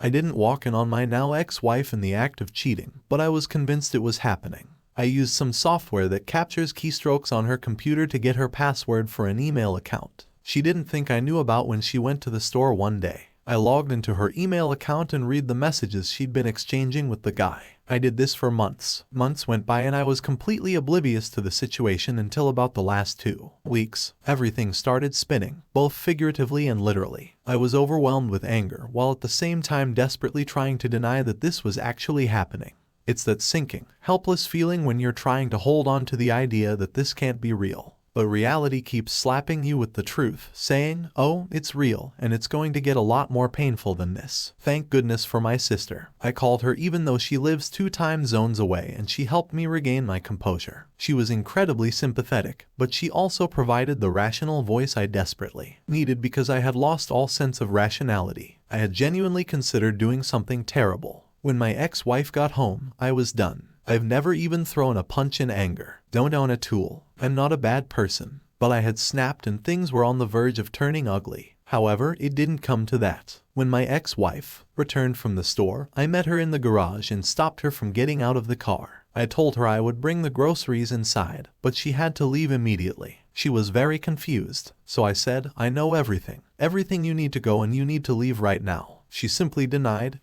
I didn't walk in on my now ex-wife in the act of cheating, but I was convinced it was happening. I used some software that captures keystrokes on her computer to get her password for an email account she didn't think I knew about when she went to the store one day. I logged into her email account and read the messages she'd been exchanging with the guy. I did this for months. Months went by and I was completely oblivious to the situation until about the last 2 weeks. Everything started spinning, both figuratively and literally. I was overwhelmed with anger, while at the same time desperately trying to deny that this was actually happening. It's that sinking, helpless feeling when you're trying to hold on to the idea that this can't be real. But reality keeps slapping you with the truth, saying, oh, it's real, and it's going to get a lot more painful than this. Thank goodness for my sister. I called her even though she lives 2 time zones away, and she helped me regain my composure. She was incredibly sympathetic, but she also provided the rational voice I desperately needed because I had lost all sense of rationality. I had genuinely considered doing something terrible. When my ex-wife got home, I was done. I've never even thrown a punch in anger. Don't own a tool. I'm not a bad person. But I had snapped and things were on the verge of turning ugly. However, it didn't come to that. When my ex-wife returned from the store, I met her in the garage and stopped her from getting out of the car. I told her I would bring the groceries inside, but she had to leave immediately. She was very confused, so I said, I know everything. Everything you need to go and you need to leave right now. She simply denied.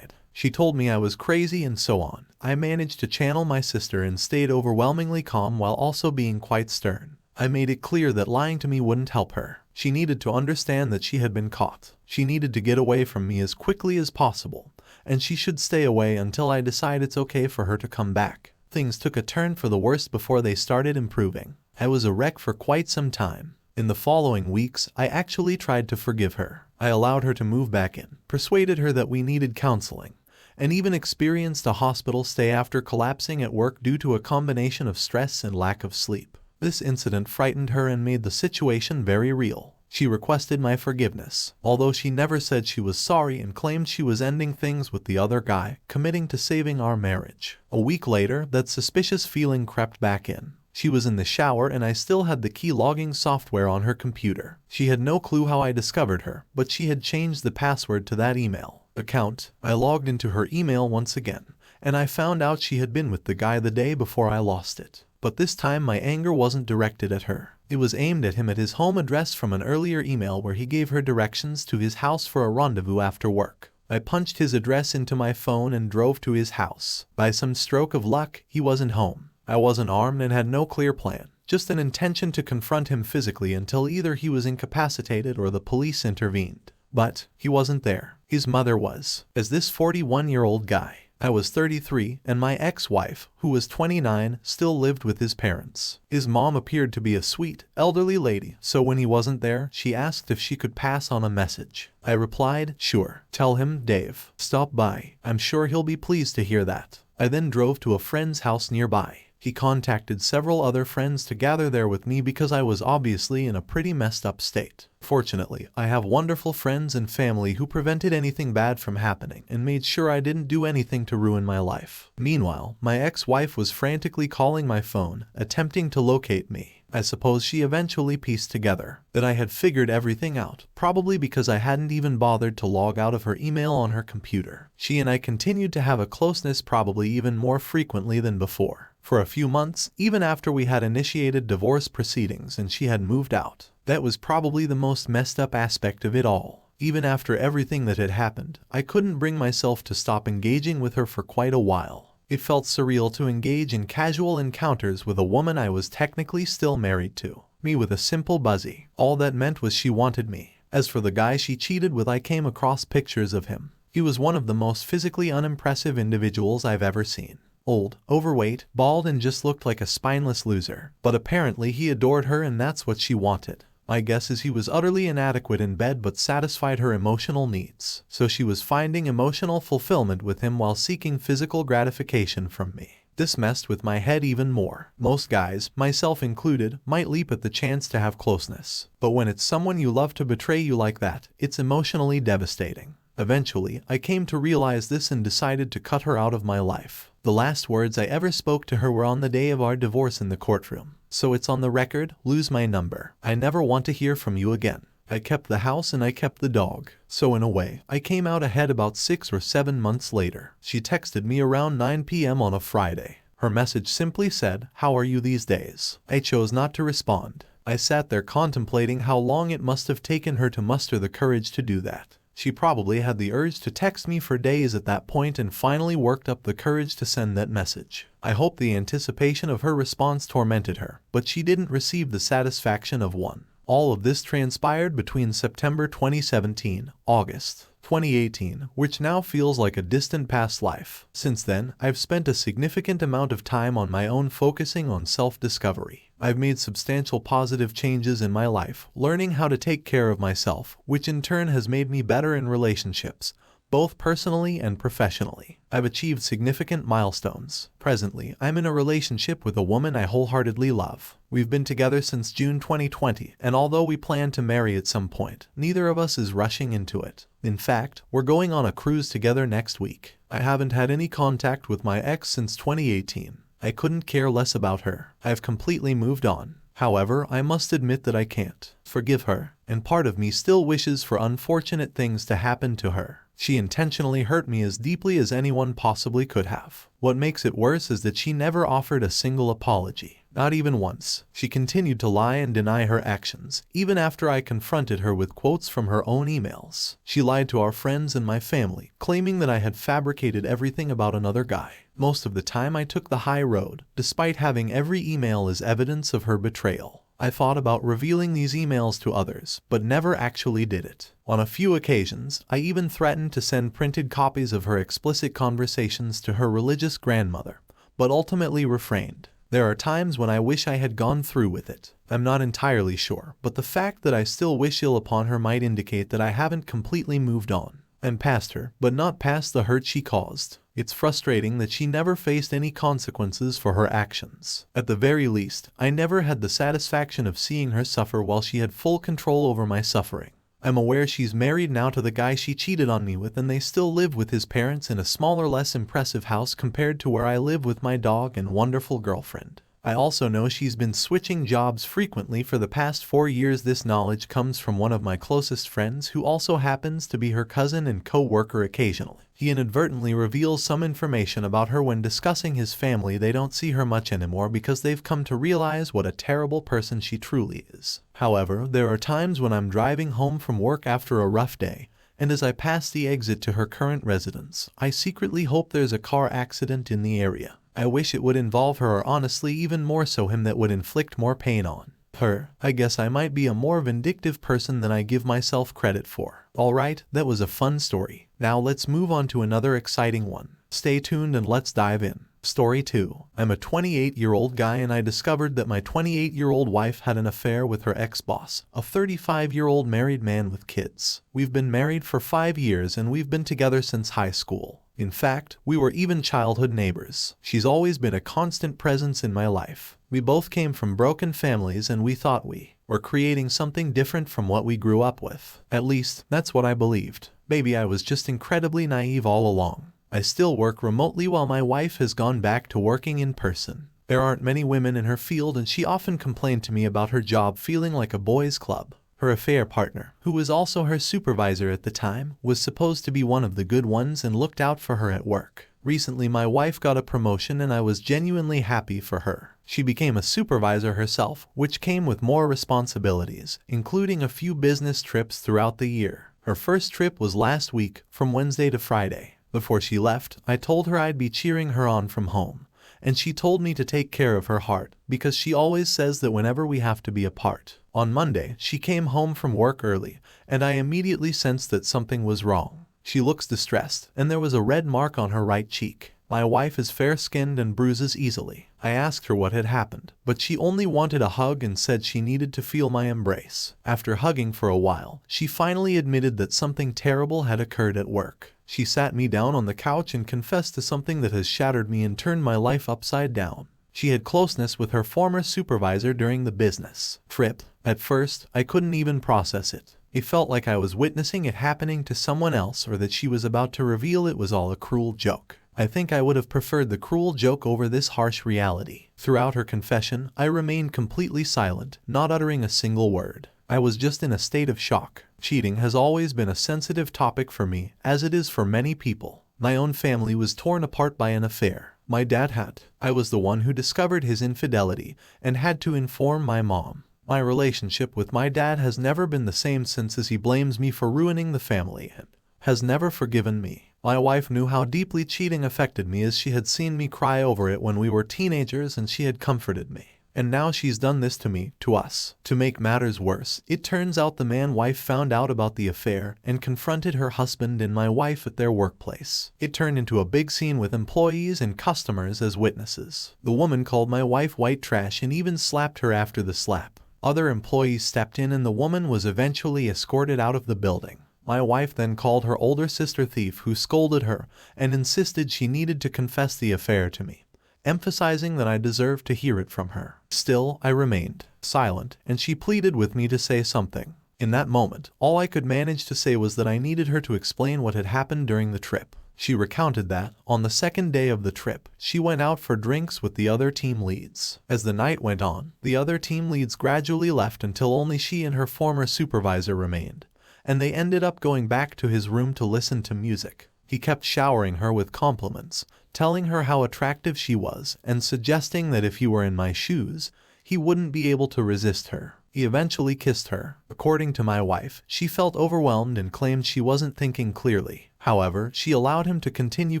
She told me I was crazy and so on. I managed to channel my sister and stayed overwhelmingly calm while also being quite stern. I made it clear that lying to me wouldn't help her. She needed to understand that she had been caught. She needed to get away from me as quickly as possible, and she should stay away until I decide it's okay for her to come back. Things took a turn for the worse before they started improving. I was a wreck for quite some time. In the following weeks, I actually tried to forgive her. I allowed her to move back in, persuaded her that we needed counseling, and even experienced a hospital stay after collapsing at work due to a combination of stress and lack of sleep. This incident frightened her and made the situation very real. She requested my forgiveness, although she never said she was sorry and claimed she was ending things with the other guy, committing to saving our marriage. A week later, that suspicious feeling crept back in. She was in the shower and I still had the key logging software on her computer. She had no clue how I discovered her, but she had changed the password to that email account. I logged into her email once again, and I found out she had been with the guy the day before I lost it. But this time my anger wasn't directed at her. It was aimed at him at his home address from an earlier email where he gave her directions to his house for a rendezvous after work. I punched his address into my phone and drove to his house. By some stroke of luck, he wasn't home. I wasn't armed and had no clear plan, just an intention to confront him physically until either he was incapacitated or the police intervened. But he wasn't there. His mother was. As this 41-year-old guy, I was 33, and my ex-wife, who was 29, still lived with his parents. His mom appeared to be a sweet, elderly lady, so when he wasn't there, she asked if she could pass on a message. I replied, sure. Tell him, Dave, stop by. I'm sure he'll be pleased to hear that. I then drove to a friend's house nearby. He contacted several other friends to gather there with me because I was obviously in a pretty messed up state. Fortunately, I have wonderful friends and family who prevented anything bad from happening and made sure I didn't do anything to ruin my life. Meanwhile, my ex-wife was frantically calling my phone, attempting to locate me. I suppose she eventually pieced together that I had figured everything out, probably because I hadn't even bothered to log out of her email on her computer. She and I continued to have a closeness, probably even more frequently than before. For a few months, even after we had initiated divorce proceedings and she had moved out. That was probably the most messed up aspect of it all. Even after everything that had happened, I couldn't bring myself to stop engaging with her for quite a while. It felt surreal to engage in casual encounters with a woman I was technically still married to. Me with a simple buzzy. All that meant was she wanted me. As for the guy she cheated with, I came across pictures of him. He was one of the most physically unimpressive individuals I've ever seen. Old, overweight, bald, and just looked like a spineless loser. But apparently he adored her and that's what she wanted. My guess is he was utterly inadequate in bed but satisfied her emotional needs. So she was finding emotional fulfillment with him while seeking physical gratification from me. This messed with my head even more. Most guys, myself included, might leap at the chance to have closeness. But when it's someone you love to betray you like that, it's emotionally devastating. Eventually, I came to realize this and decided to cut her out of my life. The last words I ever spoke to her were on the day of our divorce in the courtroom. So it's on the record, lose my number. I never want to hear from you again. I kept the house and I kept the dog. So in a way, I came out ahead about 6 or 7 months later. She texted me around 9 p.m. on a Friday. Her message simply said, "How are you these days?" I chose not to respond. I sat there contemplating how long it must have taken her to muster the courage to do that. She probably had the urge to text me for days at that point and finally worked up the courage to send that message. I hope the anticipation of her response tormented her, but she didn't receive the satisfaction of one. All of this transpired between September 2017, August 2018, which now feels like a distant past life. Since then, I've spent a significant amount of time on my own focusing on self-discovery. I've made substantial positive changes in my life, learning how to take care of myself, which in turn has made me better in relationships, both personally and professionally. I've achieved significant milestones. Presently, I'm in a relationship with a woman I wholeheartedly love. We've been together since June 2020, and although we plan to marry at some point, neither of us is rushing into it. In fact, we're going on a cruise together next week. I haven't had any contact with my ex since 2018. I couldn't care less about her. I've completely moved on. However, I must admit that I can't forgive her, and part of me still wishes for unfortunate things to happen to her. She intentionally hurt me as deeply as anyone possibly could have. What makes it worse is that she never offered a single apology. Not even once. She continued to lie and deny her actions, even after I confronted her with quotes from her own emails. She lied to our friends and my family, claiming that I had fabricated everything about another guy. Most of the time I took the high road, despite having every email as evidence of her betrayal. I thought about revealing these emails to others, but never actually did it. On a few occasions, I even threatened to send printed copies of her explicit conversations to her religious grandmother, but ultimately refrained. There are times when I wish I had gone through with it. I'm not entirely sure, but the fact that I still wish ill upon her might indicate that I haven't completely moved on. I'm past her, but not past the hurt she caused. It's frustrating that she never faced any consequences for her actions. At the very least, I never had the satisfaction of seeing her suffer while she had full control over my suffering. I'm aware she's married now to the guy she cheated on me with, and they still live with his parents in a smaller, less impressive house compared to where I live with my dog and wonderful girlfriend. I also know she's been switching jobs frequently for the past 4 years. This knowledge comes from one of my closest friends who also happens to be her cousin and co-worker occasionally. He inadvertently reveals some information about her when discussing his family. They don't see her much anymore because they've come to realize what a terrible person she truly is. However, there are times when I'm driving home from work after a rough day, and as I pass the exit to her current residence, I secretly hope there's a car accident in the area. I wish it would involve her, or honestly even more so him, that would inflict more pain on her. I guess I might be a more vindictive person than I give myself credit for. Alright, that was a fun story. Now let's move on to another exciting one. Stay tuned and let's dive in. Story 2. I'm a 28-year-old guy and I discovered that my 28-year-old wife had an affair with her ex-boss, a 35-year-old married man with kids. We've been married for 5 years and we've been together since high school. In fact, we were even childhood neighbors. She's always been a constant presence in my life. We both came from broken families and we thought we were creating something different from what we grew up with. At least, that's what I believed. Maybe I was just incredibly naive all along. I still work remotely while my wife has gone back to working in person. There aren't many women in her field and she often complained to me about her job feeling like a boys' club. Her affair partner, who was also her supervisor at the time, was supposed to be one of the good ones and looked out for her at work. Recently my wife got a promotion and I was genuinely happy for her. She became a supervisor herself, which came with more responsibilities, including a few business trips throughout the year. Her first trip was last week, from Wednesday to Friday. Before she left, I told her I'd be cheering her on from home, and she told me to take care of her heart, because she always says that whenever we have to be apart. On Monday, she came home from work early, and I immediately sensed that something was wrong. She looks distressed, and there was a red mark on her right cheek. My wife is fair-skinned and bruises easily. I asked her what had happened, but she only wanted a hug and said she needed to feel my embrace. After hugging for a while, she finally admitted that something terrible had occurred at work. She sat me down on the couch and confessed to something that has shattered me and turned my life upside down. She had closeness with her former supervisor during the business trip. At first, I couldn't even process it. It felt like I was witnessing it happening to someone else, or that she was about to reveal it was all a cruel joke. I think I would have preferred the cruel joke over this harsh reality. Throughout her confession, I remained completely silent, not uttering a single word. I was just in a state of shock. Cheating has always been a sensitive topic for me, as it is for many people. My own family was torn apart by an affair. My dad had. I was the one who discovered his infidelity and had to inform my mom. My relationship with my dad has never been the same since, as he blames me for ruining the family and has never forgiven me. My wife knew how deeply cheating affected me, as she had seen me cry over it when we were teenagers, and she had comforted me. And now she's done this to me, to us. To make matters worse, it turns out the man-wife found out about the affair and confronted her husband and my wife at their workplace. It turned into a big scene with employees and customers as witnesses. The woman called my wife white trash and even slapped her after the slap. Other employees stepped in and the woman was eventually escorted out of the building. My wife then called her older sister thief, who scolded her and insisted she needed to confess the affair to me, emphasizing that I deserved to hear it from her. Still, I remained silent, and she pleaded with me to say something. In that moment, all I could manage to say was that I needed her to explain what had happened during the trip. She recounted that, on the second day of the trip, she went out for drinks with the other team leads. As the night went on, the other team leads gradually left until only she and her former supervisor remained, and they ended up going back to his room to listen to music. He kept showering her with compliments, telling her how attractive she was and suggesting that if he were in my shoes, he wouldn't be able to resist her. He eventually kissed her. According to my wife, she felt overwhelmed and claimed she wasn't thinking clearly. However, she allowed him to continue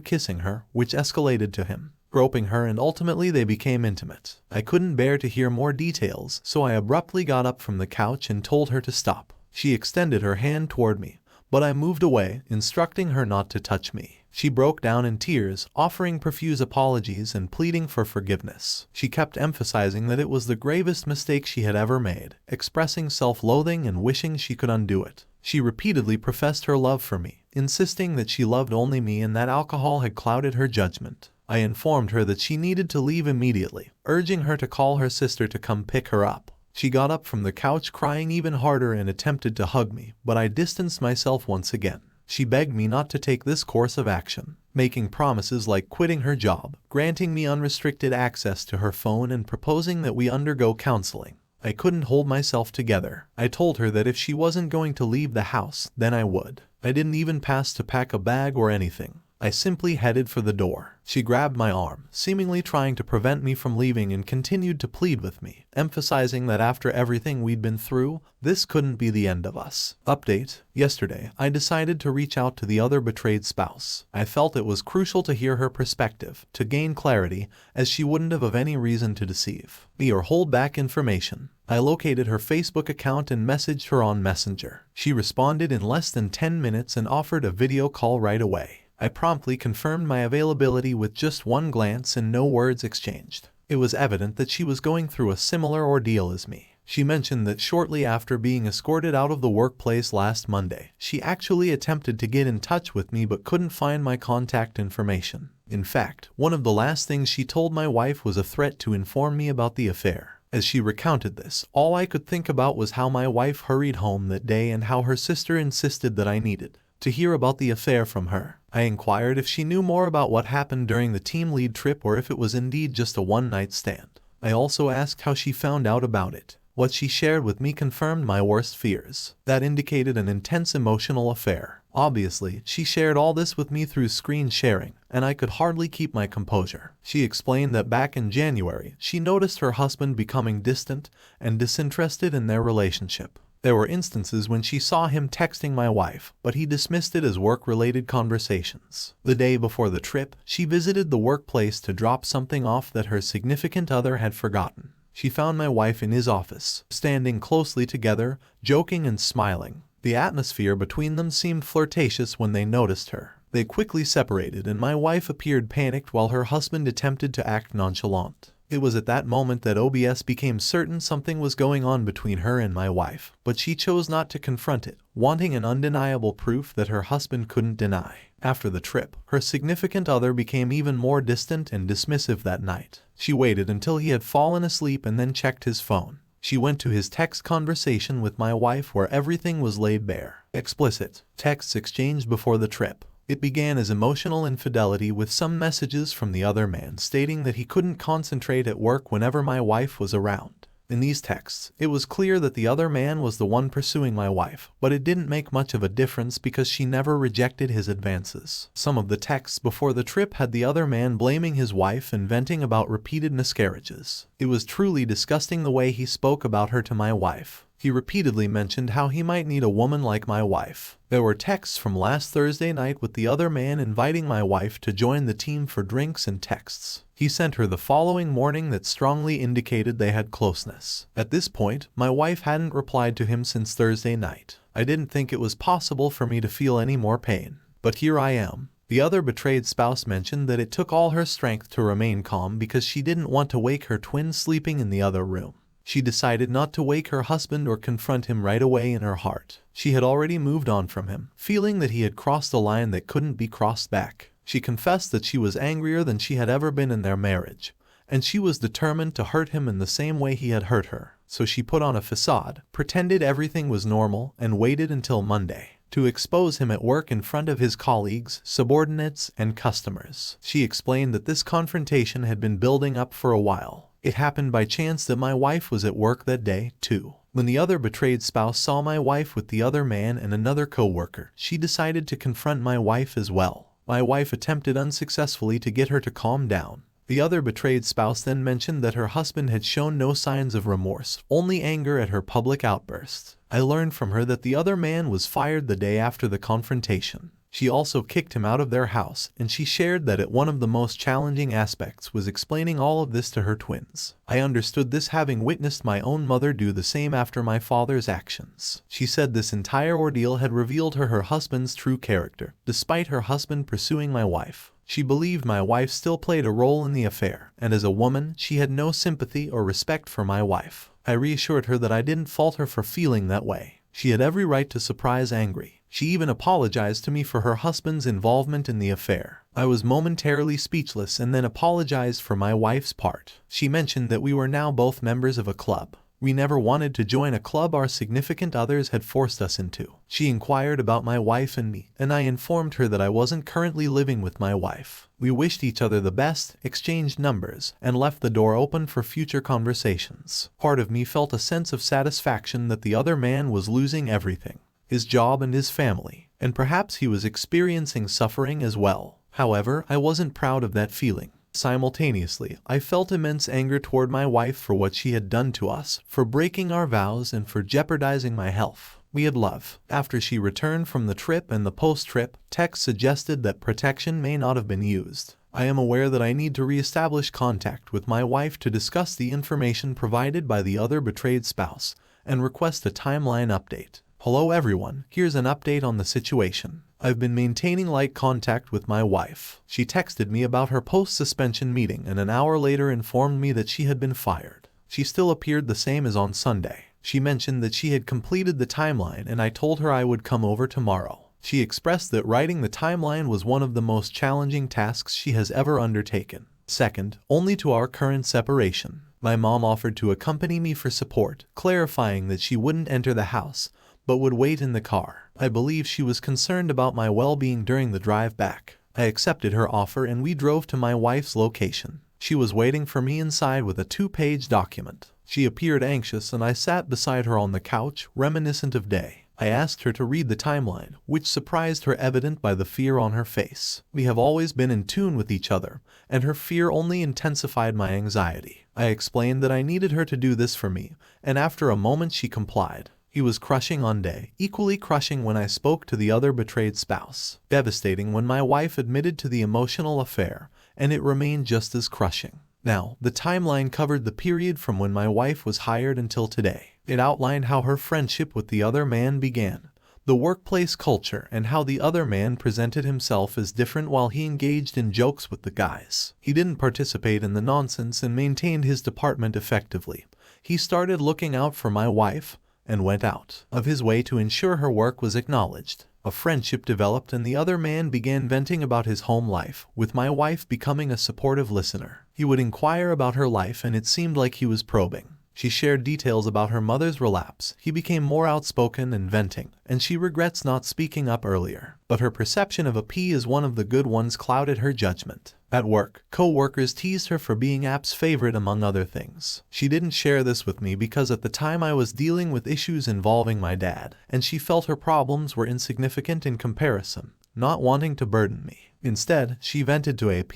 kissing her, which escalated to him groping her, and ultimately they became intimate. I couldn't bear to hear more details, so I abruptly got up from the couch and told her to stop. She extended her hand toward me, but I moved away, instructing her not to touch me. She broke down in tears, offering profuse apologies and pleading for forgiveness. She kept emphasizing that it was the gravest mistake she had ever made, expressing self-loathing and wishing she could undo it. She repeatedly professed her love for me, insisting that she loved only me and that alcohol had clouded her judgment. I informed her that she needed to leave immediately, urging her to call her sister to come pick her up. She got up from the couch crying even harder and attempted to hug me, but I distanced myself once again. She begged me not to take this course of action, making promises like quitting her job, granting me unrestricted access to her phone, and proposing that we undergo counseling. I couldn't hold myself together. I told her that if she wasn't going to leave the house, then I would. I didn't even pass to pack a bag or anything. I simply headed for the door. She grabbed my arm, seemingly trying to prevent me from leaving, and continued to plead with me, emphasizing that after everything we'd been through, this couldn't be the end of us. Update: yesterday, I decided to reach out to the other betrayed spouse. I felt it was crucial to hear her perspective, to gain clarity, as she wouldn't have any reason to deceive me or hold back information. I located her Facebook account and messaged her on Messenger. She responded in less than 10 minutes and offered a video call right away. I promptly confirmed my availability with just one glance and no words exchanged. It was evident that she was going through a similar ordeal as me. She mentioned that shortly after being escorted out of the workplace last Monday, she actually attempted to get in touch with me but couldn't find my contact information. In fact, one of the last things she told my wife was a threat to inform me about the affair. As she recounted this, all I could think about was how my wife hurried home that day and how her sister insisted that I needed to hear about the affair from her. I inquired if she knew more about what happened during the team lead trip or if it was indeed just a one-night stand. I also asked how she found out about it. What she shared with me confirmed my worst fears. That indicated an intense emotional affair. Obviously, she shared all this with me through screen sharing, and I could hardly keep my composure. She explained that back in January, she noticed her husband becoming distant and disinterested in their relationship. There were instances when she saw him texting my wife, but he dismissed it as work-related conversations. The day before the trip, she visited the workplace to drop something off that her significant other had forgotten. She found my wife in his office, standing closely together, joking and smiling. The atmosphere between them seemed flirtatious when they noticed her. They quickly separated, and my wife appeared panicked while her husband attempted to act nonchalant. It was at that moment that OBS became certain something was going on between her and my wife, but she chose not to confront it, wanting an undeniable proof that her husband couldn't deny. After the trip, her significant other became even more distant and dismissive that night. She waited until he had fallen asleep and then checked his phone. She went to his text conversation with my wife where everything was laid bare. Explicit texts exchanged before the trip. It began as emotional infidelity with some messages from the other man stating that he couldn't concentrate at work whenever my wife was around. In these texts, it was clear that the other man was the one pursuing my wife, but it didn't make much of a difference because she never rejected his advances. Some of the texts before the trip had the other man blaming his wife and venting about repeated miscarriages. It was truly disgusting the way he spoke about her to my wife. He repeatedly mentioned how he might need a woman like my wife. There were texts from last Thursday night with the other man inviting my wife to join the team for drinks and texts he sent her the following morning that strongly indicated they had closeness. At this point, my wife hadn't replied to him since Thursday night. I didn't think it was possible for me to feel any more pain. But here I am. The other betrayed spouse mentioned that it took all her strength to remain calm because she didn't want to wake her twin sleeping in the other room. She decided not to wake her husband or confront him right away in her heart. She had already moved on from him, feeling that he had crossed a line that couldn't be crossed back. She confessed that she was angrier than she had ever been in their marriage, and she was determined to hurt him in the same way he had hurt her. So she put on a facade, pretended everything was normal, and waited until Monday to expose him at work in front of his colleagues, subordinates, and customers. She explained that this confrontation had been building up for a while. It happened by chance that my wife was at work that day, too. When the other betrayed spouse saw my wife with the other man and another co-worker, she decided to confront my wife as well. My wife attempted unsuccessfully to get her to calm down. The other betrayed spouse then mentioned that her husband had shown no signs of remorse, only anger at her public outbursts. I learned from her that the other man was fired the day after the confrontation. She also kicked him out of their house, and she shared that one of the most challenging aspects was explaining all of this to her twins. I understood this having witnessed my own mother do the same after my father's actions. She said this entire ordeal had revealed her husband's true character, despite her husband pursuing my wife. She believed my wife still played a role in the affair, and as a woman, she had no sympathy or respect for my wife. I reassured her that I didn't fault her for feeling that way. She had every right to surprise angry. She even apologized to me for her husband's involvement in the affair. I was momentarily speechless and then apologized for my wife's part. She mentioned that we were now both members of a club. We never wanted to join a club our significant others had forced us into. She inquired about my wife and me, and I informed her that I wasn't currently living with my wife. We wished each other the best, exchanged numbers, and left the door open for future conversations. Part of me felt a sense of satisfaction that the other man was losing everything. His job and his family, and perhaps he was experiencing suffering as well. However, I wasn't proud of that feeling. Simultaneously, I felt immense anger toward my wife for what she had done to us, for breaking our vows and for jeopardizing my health. We had love. After she returned from the trip and the post-trip, text suggested that protection may not have been used. I am aware that I need to reestablish contact with my wife to discuss the information provided by the other betrayed spouse and request a timeline update. Hello everyone, here's an update on the situation. I've been maintaining light contact with my wife. She texted me about her post-suspension meeting and an hour later informed me that she had been fired. She still appeared the same as on Sunday. She mentioned that she had completed the timeline and I told her I would come over tomorrow. She expressed that writing the timeline was one of the most challenging tasks she has ever undertaken. Second, only to our current separation. My mom offered to accompany me for support, clarifying that she wouldn't enter the house, but would wait in the car. I believe she was concerned about my well-being during the drive back. I accepted her offer and we drove to my wife's location. She was waiting for me inside with a 2-page document. She appeared anxious and I sat beside her on the couch, reminiscent of day. I asked her to read the timeline, which surprised her, evident by the fear on her face. We have always been in tune with each other, and her fear only intensified my anxiety. I explained that I needed her to do this for me, and after a moment she complied. He was crushing on day, equally crushing when I spoke to the other betrayed spouse. Devastating when my wife admitted to the emotional affair, and it remained just as crushing. Now, the timeline covered the period from when my wife was hired until today. It outlined how her friendship with the other man began, the workplace culture, and how the other man presented himself as different while he engaged in jokes with the guys. He didn't participate in the nonsense and maintained his department effectively. He started looking out for my wife, and went out of his way to ensure her work was acknowledged. A friendship developed and the other man began venting about his home life, with my wife becoming a supportive listener. He would inquire about her life and it seemed like he was probing. She shared details about her mother's relapse. He became more outspoken and venting, and she regrets not speaking up earlier. But her perception of a P as one of the good ones clouded her judgment. At work, co-workers teased her for being App's favorite among other things. She didn't share this with me because at the time I was dealing with issues involving my dad, and she felt her problems were insignificant in comparison, not wanting to burden me. Instead, she vented to AP,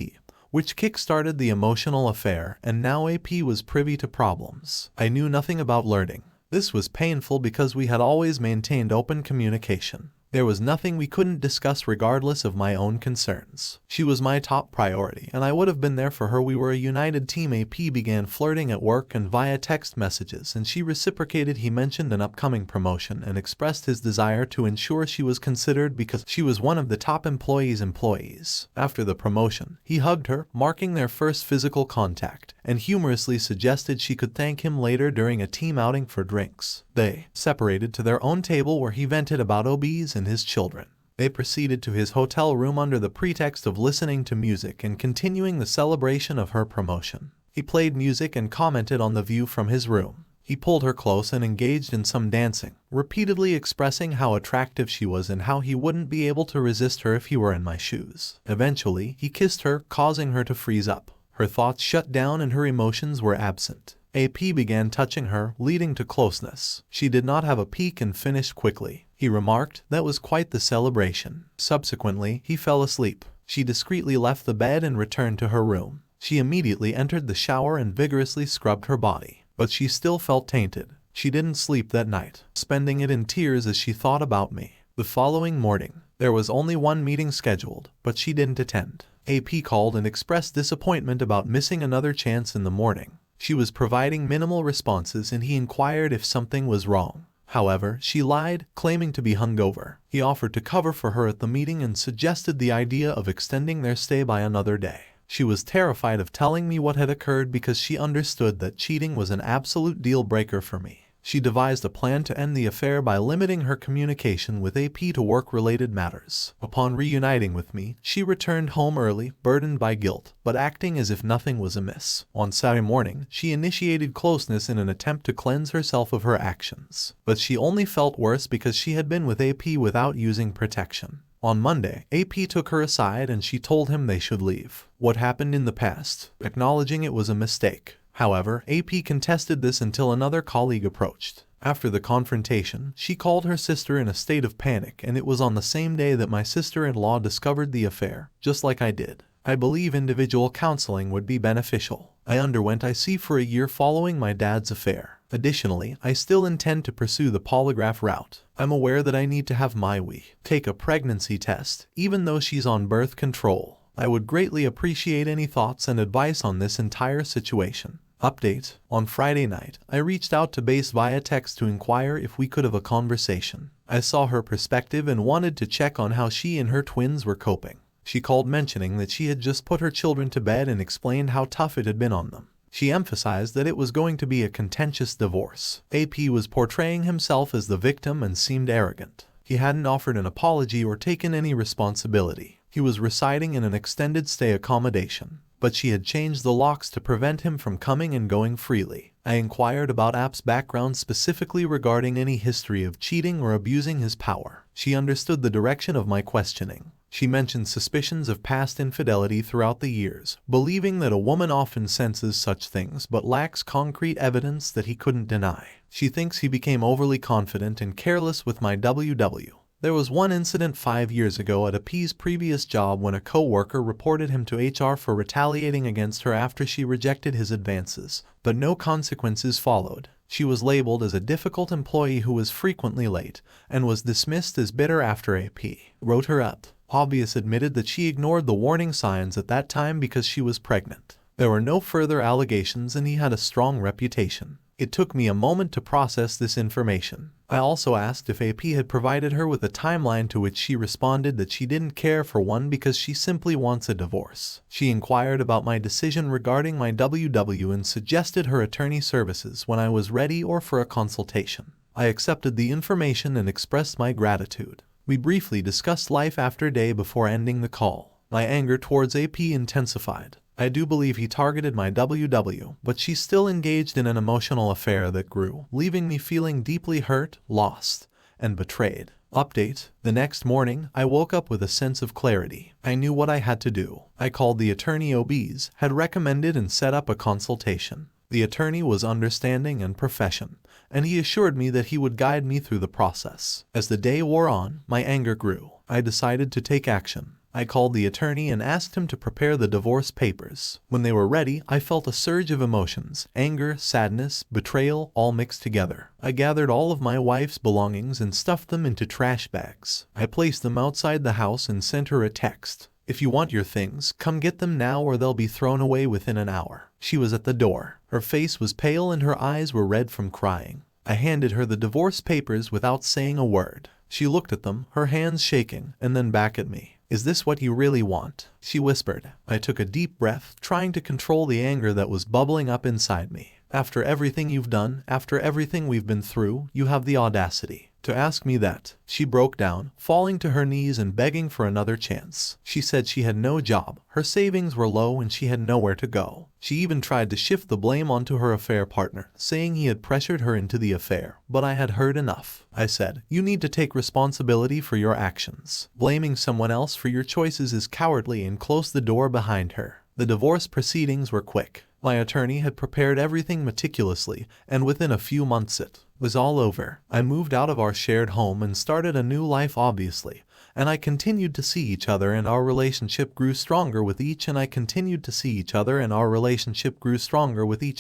which kick-started the emotional affair, and now AP was privy to problems I knew nothing about learning. This was painful because we had always maintained open communication. There was nothing we couldn't discuss regardless of my own concerns. She was my top priority, and I would have been there for her. We were a united team. AP began flirting at work and via text messages, and she reciprocated. He mentioned an upcoming promotion and expressed his desire to ensure she was considered because she was one of the top employees. After the promotion, he hugged her, marking their first physical contact, and humorously suggested she could thank him later during a team outing for drinks. They separated to their own table where he vented about OBs and his children. They proceeded to his hotel room under the pretext of listening to music and continuing the celebration of her promotion. He played music and commented on the view from his room. He pulled her close and engaged in some dancing, repeatedly expressing how attractive she was and how he wouldn't be able to resist her if he were in my shoes. Eventually, he kissed her, causing her to freeze up. Her thoughts shut down and her emotions were absent. AP began touching her, leading to closeness. She did not have a peak and finished quickly. He remarked, "That was quite the celebration." Subsequently, he fell asleep. She discreetly left the bed and returned to her room. She immediately entered the shower and vigorously scrubbed her body. But she still felt tainted. She didn't sleep that night, spending it in tears as she thought about me. The following morning, there was only one meeting scheduled, but she didn't attend. AP called and expressed disappointment about missing another chance in the morning. She was providing minimal responses and he inquired if something was wrong. However, she lied, claiming to be hungover. He offered to cover for her at the meeting and suggested the idea of extending their stay by another day. She was terrified of telling me what had occurred because she understood that cheating was an absolute deal breaker for me. She devised a plan to end the affair by limiting her communication with AP to work-related matters. Upon reuniting with me, she returned home early, burdened by guilt, but acting as if nothing was amiss. On Saturday morning, she initiated closeness in an attempt to cleanse herself of her actions. But she only felt worse because she had been with AP without using protection. On Monday, AP took her aside and she told him they should leave what happened in the past, acknowledging it was a mistake. However, AP contested this until another colleague approached. After the confrontation, she called her sister in a state of panic, and it was on the same day that my sister-in-law discovered the affair, just like I did. I believe individual counseling would be beneficial. I underwent IC for a year following my dad's affair. Additionally, I still intend to pursue the polygraph route. I'm aware that I need to have my take a pregnancy test, even though she's on birth control. I would greatly appreciate any thoughts and advice on this entire situation. Update: on Friday night, I reached out to Base via text to inquire if we could have a conversation. I saw her perspective and wanted to check on how she and her twins were coping. She called mentioning that she had just put her children to bed and explained how tough it had been on them. She emphasized that it was going to be a contentious divorce. AP was portraying himself as the victim and seemed arrogant. He hadn't offered an apology or taken any responsibility. He was residing in an extended stay accommodation, but she had changed the locks to prevent him from coming and going freely. I inquired about App's background, specifically regarding any history of cheating or abusing his power. She understood the direction of my questioning. She mentioned suspicions of past infidelity throughout the years, believing that a woman often senses such things but lacks concrete evidence that he couldn't deny. She thinks he became overly confident and careless with my WW. There was one incident 5 years ago at AP's previous job when a co-worker reported him to HR for retaliating against her after she rejected his advances, but no consequences followed. She was labeled as a difficult employee who was frequently late, and was dismissed as bitter after AP wrote her up. Obvious admitted that she ignored the warning signs at that time because she was pregnant. There were no further allegations and he had a strong reputation. It took me a moment to process this information. I also asked if AP had provided her with a timeline, to which she responded that she didn't care for one because she simply wants a divorce. She inquired about my decision regarding my WW and suggested her attorney services when I was ready or for a consultation. I accepted the information and expressed my gratitude. We briefly discussed life after day before ending the call. My anger towards AP intensified. I do believe he targeted my WW, but she still engaged in an emotional affair that grew, leaving me feeling deeply hurt, lost, and betrayed. Update: the next morning, I woke up with a sense of clarity. I knew what I had to do. I called the attorney OBs, had recommended and set up a consultation. The attorney was understanding and professional, and he assured me that he would guide me through the process. As the day wore on, my anger grew. I decided to take action. I called the attorney and asked him to prepare the divorce papers. When they were ready, I felt a surge of emotions: anger, sadness, betrayal, all mixed together. I gathered all of my wife's belongings and stuffed them into trash bags. I placed them outside the house and sent her a text: "If you want your things, come get them now or they'll be thrown away within an hour." She was at the door. Her face was pale and her eyes were red from crying. I handed her the divorce papers without saying a word. She looked at them, her hands shaking, and then back at me. "Is this what you really want?" she whispered. I took a deep breath, trying to control the anger that was bubbling up inside me. "After everything you've done, after everything we've been through, you have the audacity to ask me that?" She broke down, falling to her knees and begging for another chance. She said she had no job, her savings were low and she had nowhere to go. She even tried to shift the blame onto her affair partner, saying he had pressured her into the affair. But I had heard enough. I said, "You need to take responsibility for your actions. Blaming someone else for your choices is cowardly," and closed the door behind her. The divorce proceedings were quick. My attorney had prepared everything meticulously, and within a few months it was all over. I moved out of our shared home and started a new life, obviously, and I continued to see each other and our relationship grew stronger with each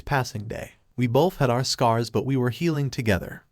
passing day. We both had our scars, but we were healing together.